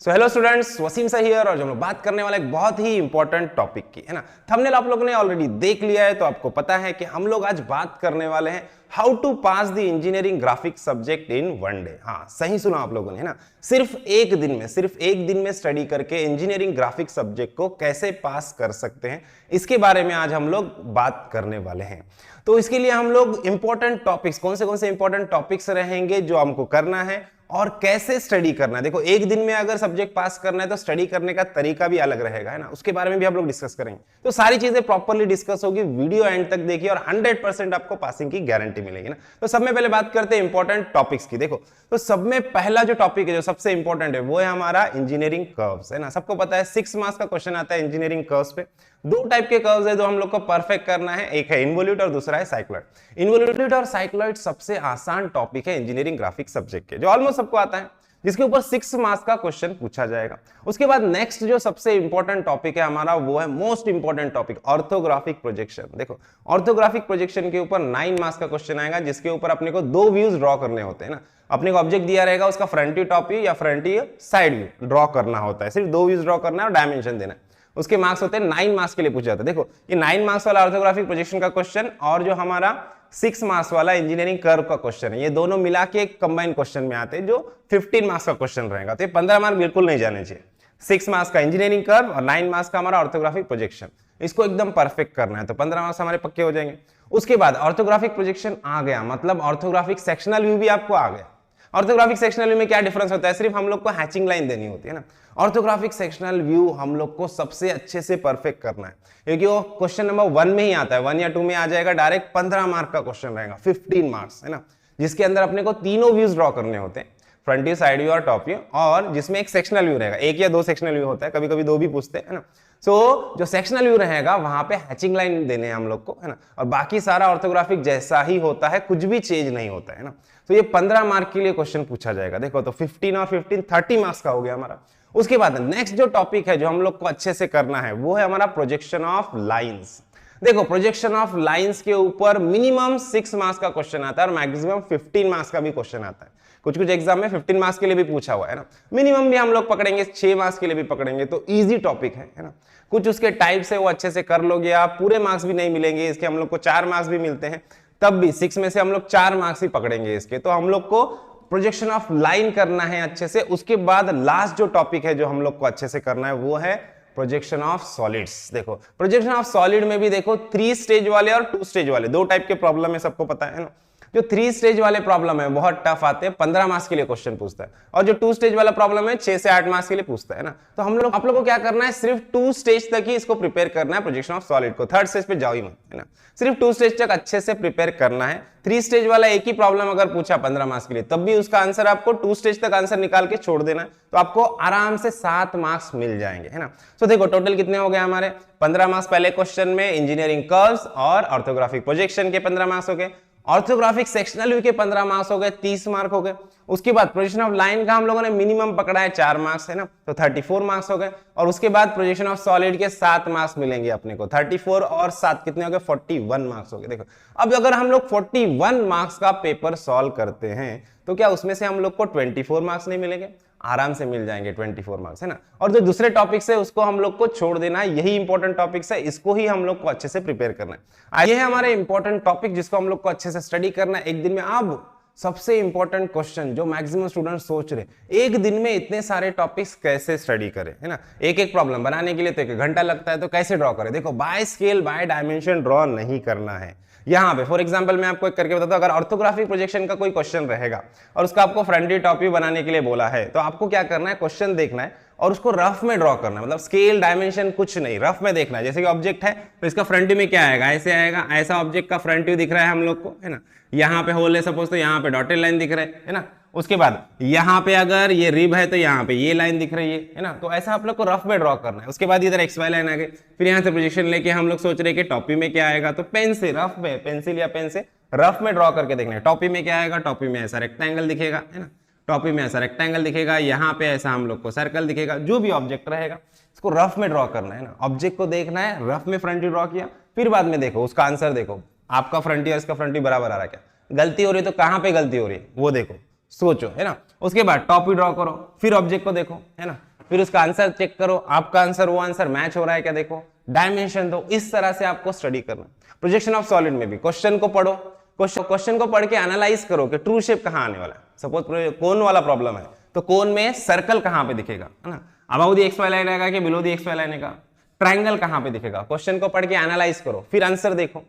So hello students, Wasim सा here और जो हम लोग बात करने वाले एक बहुत ही इंपॉर्टेंट टॉपिक की है ना। थंबनेल आप लोगों ने ऑलरेडी देख लिया है तो आपको पता है कि हम लोग आज बात करने वाले हैं how to pass the engineering graphics subject in one day. हाँ, सही सुना आप लोगों ने, है ना। सिर्फ एक दिन में स्टडी करके इंजीनियरिंग ग्राफिक्स सब्जेक्ट को कैसे पास कर सकते हैं, इसके बारे में आज हम लोग बात करने वाले हैं। तो इसके लिए हम लोग इंपॉर्टेंट टॉपिक्स, कौन से इंपॉर्टेंट टॉपिक्स रहेंगे जो हमको करना है और कैसे स्टडी करना है। देखो, एक दिन में अगर सब्जेक्ट पास करना है तो स्टडी करने का तरीका भी अलग रहेगा, है ना। उसके बारे में भी हम लोग डिस्कस करेंगे। तो सारी चीजें प्रॉपर्ली डिस्कस होगी, वीडियो एंड तक देखिए और 100% आपको पासिंग की गारंटी मिलेगी ना। तो सब में पहले बात करते हैं इंपॉर्टेंट टॉपिक्स की। देखो, तो सब में पहला जो टॉपिक है, जो सबसे इंपॉर्टेंट है, वो है हमारा इंजीनियरिंग कर्व्स, है ना। सबको पता है 6 मार्क्स का क्वेश्चन आता है इंजीनियरिंग कर्व्स पे। दो टाइप के कर्व्स है जो हम लोग को परफेक्ट करना है, एक है इन्वोल्यूट और दूसरा है साइक्लॉइड। इन्वोल्यूट और साइक्लॉइड सबसे आसान टॉपिक है इंजीनियरिंग ग्राफिक्स सब्जेक्ट के, जो ऑलमोस्ट सबको आता है, जिसके ऊपर 6 मार्क्स का क्वेश्चन पूछा जाएगा। उसके बाद नेक्स्ट जो सबसे इंपॉर्टेंट टॉपिक है हमारा, वो है most important topic, orthographic projection. देखो, ऑर्थोग्राफिक प्रोजेक्शन के ऊपर 9 मार्क्स का क्वेश्चन आएगा, जिसके ऊपर अपने को 2 व्यूज ड्रॉ करने होते हैं ना। अपने को ऑब्जेक्ट दिया रहेगा, उसका फ्रंट व्यू, टॉप व्यू या front view, side view draw करना होता है। सिर्फ 2 व्यूज ड्रॉ करना है और डायमेंशन देना है। उसके मार्क्स होते हैं 9 मार्क्स के लिए पूछा जाता है। देखो, ये 9 मार्क्स वाला ऑर्थोग्राफिक प्रोजेक्शन का क्वेश्चन और जो हमारा 6 मार्क्स वाला इंजीनियरिंग कर्व का क्वेश्चन है, ये दोनों मिला के एक कंबाइन क्वेश्चन में आते हैं, जो 15 मार्क्स का क्वेश्चन रहेगा। तो ये 15 मार्क्स बिल्कुल नहीं जाने चाहिए। 6 मार्क्स का इंजीनियरिंग कर्व और 9 मार्क्स का हमारा ऑर्थोग्राफिक प्रोजेक्शन, इसको एकदम परफेक्ट करना है, तो 15 मार्क्स हमारे पक्के हो जाएंगे। उसके बाद ऑर्थोग्राफिक प्रोजेक्शन आ गया, मतलब ऑर्थोग्राफिक सेक्शनल व्यू भी आपको आ गया। ऑर्थोग्राफिक सेक्शनल व्यू में क्या डिफरेंस होता है, सिर्फ हम लोग को हैचिंग लाइन देनी होती है ना। ऑर्थोग्राफिक सेक्शनल व्यू हम लोग को सबसे अच्छे से परफेक्ट करना है, क्योंकि वो क्वेश्चन नंबर 1 में ही आता है, 1 या 2 में आ जाएगा डायरेक्ट। 15 मार्क का क्वेश्चन रहेगा, 15 मार्क्स, है ना, जिसके अंदर अपने को तीनों व्यूज ड्रॉ करने होते हैं, फ्रंट व्यू, साइड व्यू और टॉप व्यू, और जिसमें एक सेक्शनल व्यू रहेगा। 1 या 2 सेक्शनल व्यू होता है, कभी कभी 2 भी पूछते हैं ना। सो जो सेक्शनल व्यू रहेगा वहां पे हैचिंग लाइन देने हैं हम लोग को, है ना। और बाकी सारा ऑर्थोग्राफिक जैसा ही होता है, कुछ भी चेंज नहीं होता है ना। तो ये 15 मार्क के लिए क्वेश्चन पूछा जाएगा। देखो, तो 15 और 15 30 मार्क्स का हो गया हमारा। उसके बाद नेक्स्ट जो टॉपिक है जो हम लोग को अच्छे से करना है, वो है हमारा प्रोजेक्शन ऑफ लाइंस। देखो, प्रोजेक्शन ऑफ लाइंस के ऊपर मिनिमम 6 मार्क्स का क्वेश्चन आता है और मैक्सिमम 15 मार्क्स का भी क्वेश्चन आता है। कुछ एग्जाम में 15 मार्क्स के लिए भी पूछा हुआ है ना। मिनिमम भी हम लोग पकड़ेंगे, 6 मार्क्स के लिए भी पकड़ेंगे, तो इजी टॉपिक है ना। कुछ उसके टाइप से वो अच्छे से कर लोगे आप, पूरे मार्क्स भी नहीं मिलेंगे इसके, हम लोग को 4 मार्क्स भी मिलते हैं, तब भी 6 में से हम लोग 4 मार्क्स ही पकड़ेंगे इसके। तो हम लोग को प्रोजेक्शन ऑफ लाइन करना है अच्छे से। उसके बाद लास्ट जो टॉपिक है जो हम लोग को अच्छे से करना है, वो है प्रोजेक्शन ऑफ सॉलिड्स। देखो, प्रोजेक्शन ऑफ सॉलिड में भी देखो 3 स्टेज वाले और 2 स्टेज वाले, 2 टाइप के प्रॉब्लम है, सबको पता है ना। जो 3 स्टेज वाले प्रॉब्लम है बहुत टफ आते हैं, 15 मार्क्स के लिए क्वेश्चन पूछता है, और जो 2 स्टेज वाला प्रॉब्लम है 6 से 8 मार्क्स के लिए पूछता है ना। तो आप लोगों को क्या करना है, सिर्फ 2 स्टेज तक ही इसको प्रिपेयर करना है, प्रोजेक्शन ऑफ सॉलिड को। 3rd स्टेज पे जाओ ही मत, है ना। सिर्फ 2 स्टेज तक अच्छे से प्रिपेयर करना है। 3 स्टेज वाला एक ही प्रॉब्लम अगर पूछा 15 मार्क्स के लिए, तब भी उसका आंसर आपको 2 स्टेज तक आंसर निकाल के छोड़ देना है, तो आपको आराम से 7 मार्क्स मिल जाएंगे, है ना। तो देखो, टोटल कितने हो गए हमारे, 15 मार्क्स पहले क्वेश्चन में इंजीनियरिंग कर्व्स और ऑर्थोग्राफिक प्रोजेक्शन के 15 मार्क्स हो गए। ऑर्थोग्राफिक सेक्शनल व्यू के 15 मार्क्स हो गए, 30 मार्क हो गए। उसके बाद प्रोजेक्शन ऑफ लाइन का हम लोगों ने मिनिमम पकड़ा है 4 मार्क्स, है ना, तो 34 मार्क्स हो गए। और उसके बाद प्रोजेक्शन ऑफ सॉलिड के 7 मार्क्स मिलेंगे अपने को, 34 और 7 कितने हो गए, 41 मार्क्स हो गए। देखो, अब अगर हम लोग 41 मार्क्स का पेपर सॉल्व करते हैं, तो क्या उसमें से हम लोग को 24 मार्क्स नहीं मिलेंगे? आराम से मिल जाएंगे 24 मार्क्स, है ना। और जो दूसरे टॉपिक्स है उसको हम लोग को छोड़ देना है, यही इंपॉर्टेंट टॉपिक्स है, इसको ही हम लोग को अच्छे से प्रिपेयर करना है। ये है हमारे इंपॉर्टेंट टॉपिक जिसको हम लोग को अच्छे से स्टडी करना है एक दिन में। अब सबसे इंपॉर्टेंट क्वेश्चन जो मैक्सिमम स्टूडेंट सोच रहे, एक दिन में इतने सारे टॉपिक्स कैसे स्टडी करें, है ना। एक प्रॉब्लम बनाने के लिए तो 1 घंटा लगता है, तो कैसे ड्रॉ करें। देखो, by scale by dimension draw नहीं करना है। यहाँ पे फॉर एग्जांपल मैं आपको एक करके बताता हूं, अगर ऑर्थोग्राफिक प्रोजेक्शन का कोई क्वेश्चन रहेगा और उसका आपको फ्रंट व्यू टॉप व्यू बनाने के लिए बोला है, तो आपको क्या करना है, क्वेश्चन देखना है और उसको रफ में ड्रॉ करना है, मतलब स्केल डायमेंशन कुछ नहीं, रफ में देखना है। जैसे कि ऑब्जेक्ट है तो इसका फ्रंट व्यू में क्या आएगा, ऐसे आएगा, ऐसा ऑब्जेक्ट का फ्रंट व्यू दिख रहा है हम लोग को, है ना। यहाँ पे होल है सपोज, तो यहाँ पे डॉटेड लाइन दिख रहा है ना। उसके बाद यहाँ पे अगर ये रिब है तो यहाँ पे ये लाइन दिख रही है ना। तो ऐसा आप लोग को रफ में ड्रॉ करना है। उसके बाद इधर एक्स वाई लाइन आ गई, फिर यहाँ से प्रोजेक्शन लेके हम लोग सोच रहे कि टॉपी में क्या आएगा, तो पेन से रफ में, पेंसिल या पेन से रफ में ड्रॉ करके देखना है। टॉपी में क्या आएगा, टॉपी में ऐसा रेक्टेंगल दिखेगा, है ना, टॉपी में ऐसा रेक्टेंगल दिखेगा, यहाँ पे ऐसा हम लोग को सर्कल दिखेगा, जो भी ऑब्जेक्ट रहेगा इसको रफ में ड्रॉ करना है ना। ऑब्जेक्ट को देखना है, रफ में फ्रंट व्यू ड्रॉ किया, फिर बाद में देखो उसका आंसर देखो, आपका फ्रंट व्यू और इसका फ्रंट व्यू बराबर आ रहा है क्या, गलती हो रही है तो कहाँ पे गलती हो रही है वो देखो, सोचो, है ना। उसके बाद टॉपिक ड्रॉ करो, फिर ऑब्जेक्ट को देखो, है ना, फिर उसका आंसर चेक करो, आपका आंसर वो आंसर मैच हो रहा है क्या देखो, डायमेंशन दो। इस तरह से आपको स्टडी करना। प्रोजेक्शन ऑफ सॉलिड में भी क्वेश्चन को पढ़ो, क्वेश्चन को पढ़ के एनालाइज करो कि ट्रू शेप कहां आने वाला है। सपोज कोन वाला प्रॉब्लम है तो कोन में सर्कल कहां पे दिखेगा, है ना, above the X Y line आएगा कि below the X Y line आएगा, ट्रायंगल कहां पे दिखेगा। क्वेश्चन को पढ़ के एनालाइज करो, फिर आंसर देखो,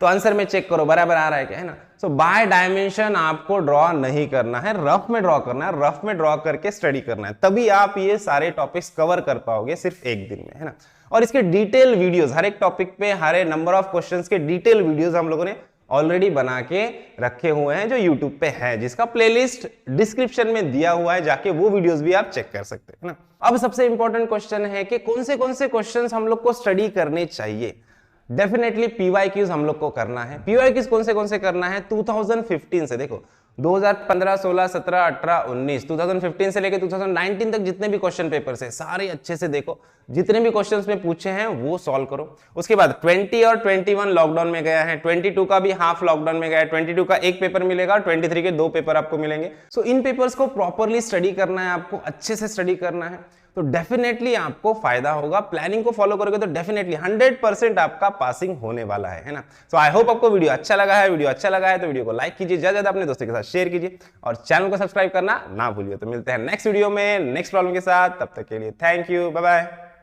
तो आंसर में चेक करो बराबर आ रहा है क्या, है ना। सो बाय डायमेंशन आपको ड्रॉ नहीं करना है, रफ में ड्रॉ करना है, रफ में ड्रॉ करके स्टडी करना है, तभी आप ये सारे टॉपिक्स कवर कर पाओगे सिर्फ एक दिन में, है ना। और इसके डिटेल वीडियोस हर एक टॉपिक पे हर एक नंबर ऑफ क्वेश्चंस के डिटेल वीडियोस हम लोगों ने ऑलरेडी बना के रखे हुए हैं जो YouTube पे है, जिसका प्लेलिस्ट डिस्क्रिप्शन में दिया हुआ है, जाके वो वीडियोस भी आप चेक कर सकते हैं ना। अब सबसे इंपॉर्टेंट क्वेश्चन है कि कौन से क्वेश्चंस हम लोग को स्टडी करने चाहिए। डेफिनेटली पीवाईक्यूज हम लोग को करना है। पीवाईक्यूज कौन से करना है 2015 से, देखो 2015, 16, 17, 18, 19, 2015 से लेकर 2019 तक जितने भी क्वेश्चन पेपर्स है सारे अच्छे से देखो, जितने भी क्वेश्चंस में पूछे हैं वो सॉल्व करो। उसके बाद 20 और 21 लॉकडाउन में गया है, 22 का भी हाफ लॉकडाउन में गया है, 22 का एक पेपर मिलेगा, 23 के 2 पेपर आपको मिलेंगे। सो इन पेपर्स को प्रॉपरली स्टडी करना है, आपको अच्छे से स्टडी करना है, तो डेफिनेटली आपको फायदा होगा। प्लानिंग को फॉलो करोगे तो डेफिनेटली 100% आपका पासिंग होने वाला है ना। सो आई होप आपको वीडियो अच्छा लगा है। वीडियो अच्छा लगा है तो वीडियो को लाइक कीजिए, ज्यादा अपने दोस्तों के साथ शेयर कीजिए और चैनल को सब्सक्राइब करना ना भूलिए। तो मिलते हैं नेक्स्ट वीडियो में नेक्स्ट प्रॉब्लम के साथ, तब तक के लिए थैंक यू, बाय बाय।